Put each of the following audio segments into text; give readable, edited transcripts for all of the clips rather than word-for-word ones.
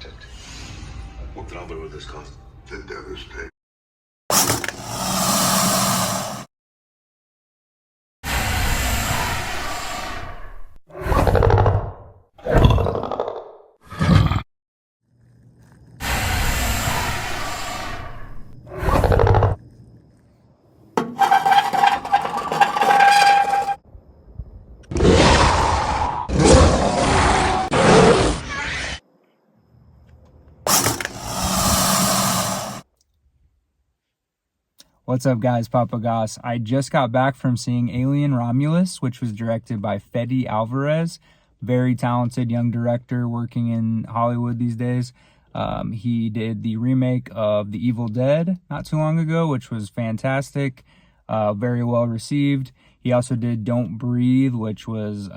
contact. What number will this cost? The devastation. What's up, guys? Papa Goss. I just got back from seeing Alien Romulus, which was directed by Fede Alvarez. Very talented young director working in Hollywood these days. He did the remake of The Evil Dead not too long ago, which was fantastic. Very well received. He also did Don't Breathe, which was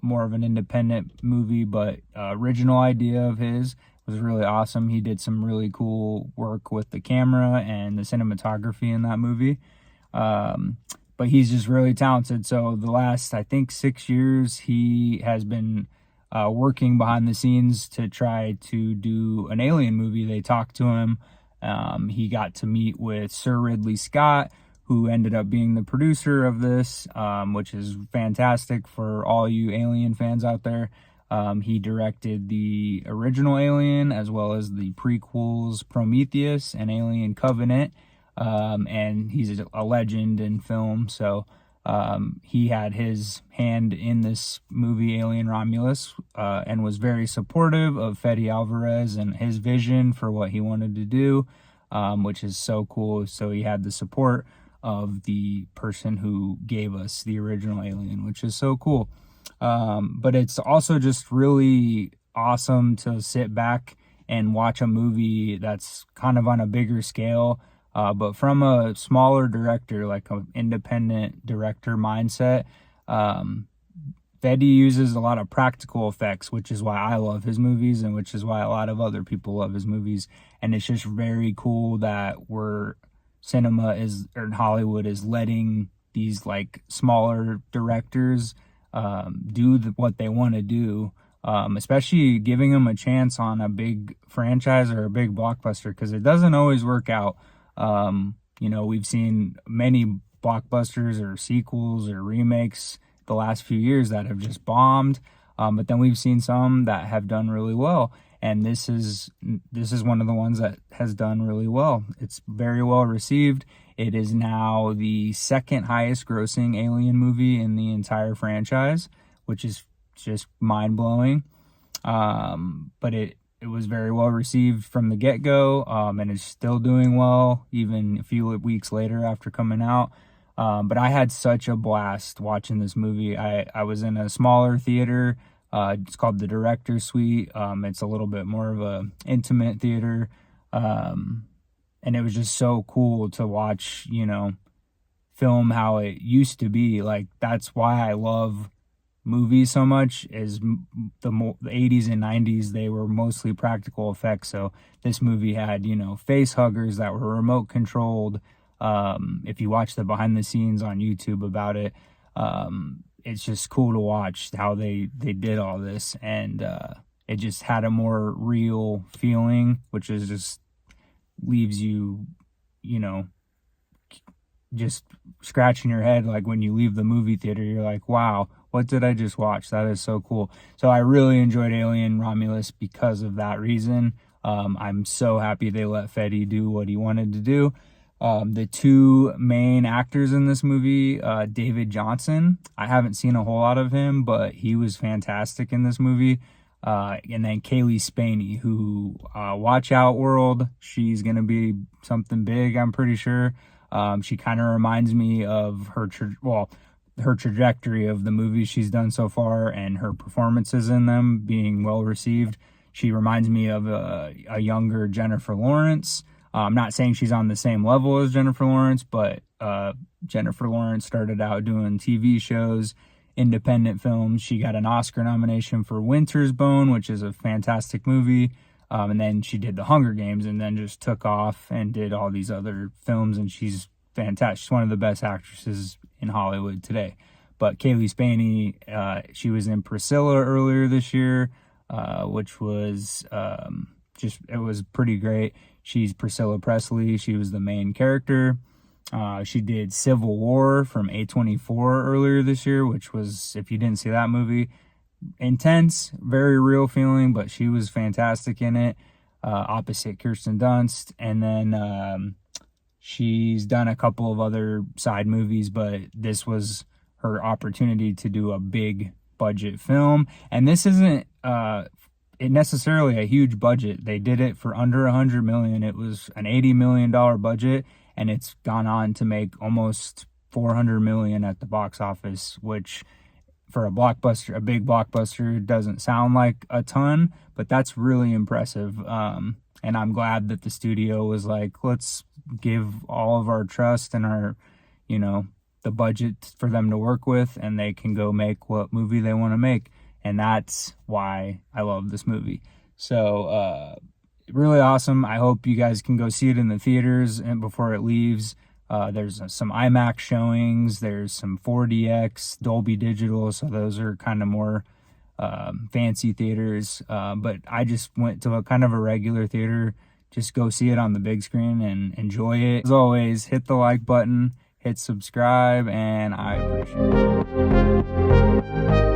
more of an independent movie, but original idea of his. Was really awesome. He did some really cool work with the camera and the cinematography in that movie. But he's just really talented. So the last, I think, 6 years, he has been working behind the scenes to try to do an Alien movie. They talked to him. He got to meet with Sir Ridley Scott, who ended up being the producer of this, which is fantastic for all you Alien fans out there. He directed the original Alien as well as the prequels Prometheus and Alien Covenant, and he's a legend in film, so he had his hand in this movie Alien Romulus, and was very supportive of Fede Alvarez and his vision for what he wanted to do, which is so cool. So he had the support of the person who gave us the original Alien, which is so cool. But it's also just really awesome to sit back and watch a movie that's kind of on a bigger scale, but from a smaller director, like an independent director mindset. Fede uses a lot of practical effects, which is why I love his movies and which is why a lot of other people love his movies. And it's just very cool that Hollywood is letting these like smaller directors do what they want to do, especially giving them a chance on a big franchise or a big blockbuster, because it doesn't always work out. We've seen many blockbusters or sequels or remakes the last few years that have just bombed, but then we've seen some that have done really well, and this is one of the ones that has done really well. It's very well received. It is now the second highest grossing Alien movie in the entire franchise, which is just mind-blowing. But it was very well received from the get-go, and it's still doing well even a few weeks later after coming out. But I had such a blast watching this movie. I was in a smaller theater. It's called the Director's Suite. It's a little bit more of a intimate theater. And it was just so cool to watch, film how it used to be. Like, that's why I love movies so much, is the 80s and 90s, they were mostly practical effects. So this movie had, face huggers that were remote controlled. If you watch the behind the scenes on YouTube about it, it's just cool to watch how they did all this. And it just had a more real feeling, which is just leaves you, just scratching your head. Like when you leave the movie theater, you're like, wow, what did I just watch? That is so cool. So I really enjoyed Alien Romulus because of that reason. I'm so happy they let Fede do what he wanted to do. The two main actors in this movie, David Johnson, I haven't seen a whole lot of him, but he was fantastic in this movie. And then Cailee Spaeny, who, watch out world, she's going to be something big, I'm pretty sure. She kind of reminds me of her trajectory of the movies she's done so far and her performances in them being well received. She reminds me of a younger Jennifer Lawrence. I'm not saying she's on the same level as Jennifer Lawrence, but Jennifer Lawrence started out doing TV shows, independent films. She got an Oscar nomination for Winter's Bone, which is a fantastic movie. And then she did The Hunger Games and then just took off and did all these other films. And she's fantastic. She's one of the best actresses in Hollywood today. But Cailee Spaeny, she was in Priscilla earlier this year. which was it was pretty great. She's Priscilla Presley. She was the main character. She did Civil War from A24 earlier this year, which was, if you didn't see that movie, intense, very real feeling, but she was fantastic in it, opposite Kirsten Dunst. And then she's done a couple of other side movies, but this was her opportunity to do a big budget film. And this isn't necessarily a huge budget. They did it for under $100 million. It was an $80 million budget, and it's gone on to make almost $400 million at the box office, which for a blockbuster, a big blockbuster, doesn't sound like a ton, but that's really impressive. And I'm glad that the studio was like, let's give all of our trust and our, the budget for them to work with, and they can go make what movie they want to make. And that's why I love this movie. So, really awesome. I hope you guys can go see it in the theaters and before it leaves. There's some IMAX showings. There's some 4DX, Dolby Digital. So those are kind of more fancy theaters. But I just went to a kind of a regular theater. Just go see it on the big screen and enjoy it. As always, hit the like button, hit subscribe, and I appreciate it.